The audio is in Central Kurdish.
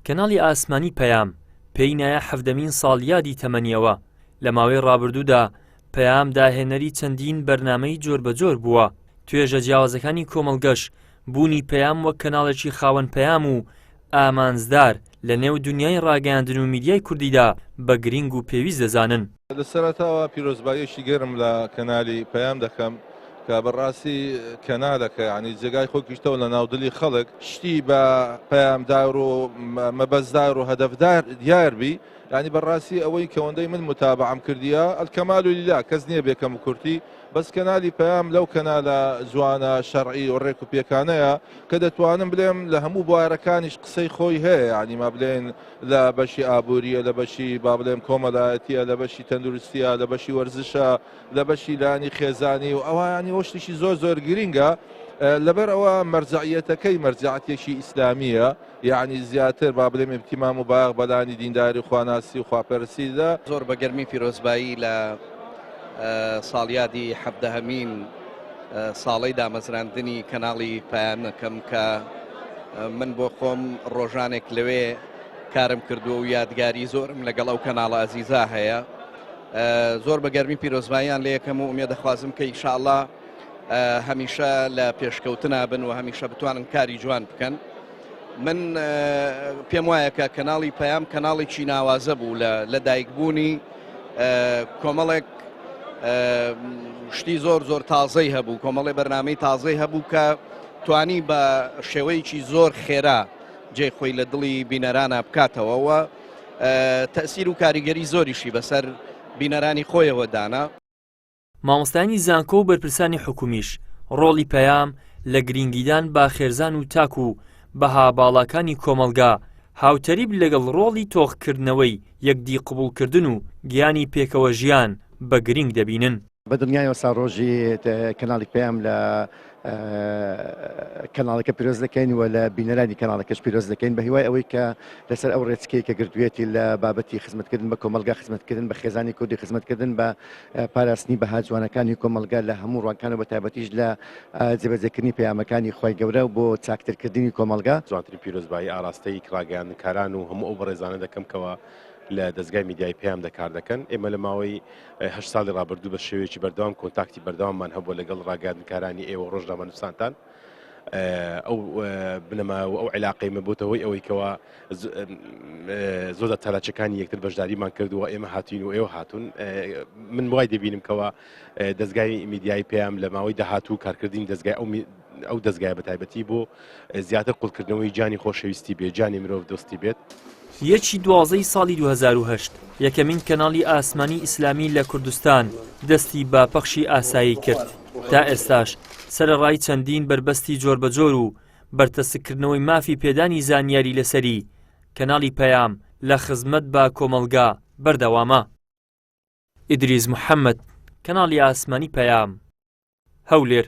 کەناڵی ئاسمانی پەیام پێی نایە 17مین ساڵیادی تەمەنیەوە. لە ماوەی ڕابردوودا پەیام داهێنەری چەندین بەرنامەی جۆربەجۆر بووە. توێژە جیاوازەکانی کۆمەڵگەش بوونی پەیام وەک کەناڵێکی خاوەن پەیام و ئامانزدار لە نێو دنیای ڕاگەیاندن و میدیای کوردیدا بە گرنگ و پێویست دەزانن. لە سەرەتاوە پیرۆزباییەکی گەرم لە کەنالی پەیام دەکەم کە بەڕاستی کەنالەکە ینی جێگای خۆکیشتەوە لە ناودلی خەڵک شتی بە پەیامدار و مەبەزدار و هەدەفدار دیاربی، ینی بەڕاستی ئەوەی کەوەندەی من متابعەم کردیە ئەلکەمال و لیلا کەس نییە بێکەم و کورتی، بەس کەنالی پەیام لەو کەنالە جوانە شەرعی و ڕێک و پێکانەیە کە دەتوانم بڵێم لە هەموو بوارەکانیش قسەی خۆی هەیە، ینی ما بڵێن لە بەشی ئابووریە، لە بەشی با بڵێم کۆمەڵایەتیە، لە بەشی تەندروستیە، لە بەشی وەرزشە، لە بەشی لانی خێزانی و ئەوانی وە شتێکی زۆر زۆر گرینگە. لەبەر ئەوە مەرجعیەتەکەی مەرجعەتێکی ئیسلامیە، یعنی زیاتر با بڵێم ئیمتیمام و باغ بەلانی دینداری خواناسی و خواپەرستیدا. زۆر بە گەرمی پیرۆزبایی لە ساڵیادی 17مین ساڵەی دامەزراندنی کەناڵی پەیام دەکەم کە من بۆ خۆم ڕۆژانێک لەوێ کارم کردووە و یادگاری زۆرم لەگەڵ ئەو کەناڵە ئازیزا هەیە. زۆر بە گەرمی پیرۆزباییان لێ یەکەم و ئومێ دەخوازم کە ئینشاءڵڵا هەمیشە لە پێشکەوتنا بن و هەمیشە بتوانن کاری جوان بکەن. من پێم وایە کە کەناڵی پەیام کەناڵێکی ناوازە بوو لە دایکبوونی کۆمەڵێک شتی زۆر زۆر تازەی هەبوو، کۆمەڵێ بەرنامەی تازەی هەبوو کە توانی بە شێوەیەکی زۆر خێرا جێ خۆی لە دڵی بینەرانە بکاتەوەەوە تەسیر و کاریگەری زۆریشی بەسەر بینەرانی خۆیەوە دانا. مامۆستایانی زانکۆ و بەرپرسانی حکومیش ڕۆڵی پەیام لە گرنگیدان با خێرزان و تاک و بەها باڵاکانی کۆمەلگا هاوتەریب لەگەڵ ڕۆڵی تۆخکردنەوەی یەکدی قبولکردن و گیانی پێکەوە ژیان بە گرنگ دەبینن. بە دنیایەوە ساڕۆژی کەناڵی پەیام لە کەناڵەکە پیرۆز دەکەین و لە بینەرانی کەناڵەکەش پیرۆز دەکەین بە هیوای ئەوەی کە لەسەر ئەو ڕێچکەی کە گردوێتی لە بابەتی خزمەتکردن بە کۆمەلگا خزمەتکردن بە خێزانی کوردی خزمەتکردن بە پاراستنی بەها جوانەکانی کۆمەلگا لە هەموو ڕوانکان و بە تایبەتیش لە جێبەجێکردنی پەیامەکانی خۆی گەورە و بۆ چاکترکردنی کۆمەلگا. جوانترین پیرۆزبایی ئاراستەی ڕاگەیاندنکاران و هەموو ئەو بەڕێزانە دەکەمکەوە لە دەستگای میدیای پەیام دەکار دەکەن. ئێمە لە ماوەی 8 ساڵی ڕابردوو بە شێوەیەکی بەردەوام کۆنتاکتی بەردەواممان هەبووە لەگەڵ ڕاگەیاندنکارانی ئێوە ڕۆژنامەنووسانتان. ئەو بنەما و ئەو عیلاقەی مەبووتەوەی ئەوەی کەوە زۆر لە تەلاچەکانی یەکتر بەشداریمان کردووە ئێمە هاتوین و ئێوە هاتوون. من وای دەبینم کەوە دەستگای میدیای پەیام لە ماوەی داهاتوو کارکردنی دەستگای ئەو دەستگای بەتایبەتی بۆ زیاتر قوڵکردنەوەی جانی خۆشەویستی بێت، جانی مرۆڤ دۆستی بێت. یەکی دوازەی ساڵی 2008 یەکەمین کەناڵی ئاسمانی ئیسلامی لە کوردستان دەستی بە پەخشی ئاسایی کرد. تا ئێستاش سەرەڕای چەندین بربەستی جۆربەجۆر و بەرتەسکردنەوەی مافی پێدانی زانیاری لەسەری کەناڵی پەیام لە خزمەت بە کۆمەلگا بەردەوامە. ئیدریس محەممەد، کەناڵی ئاسمانی پەیام، هەولێر.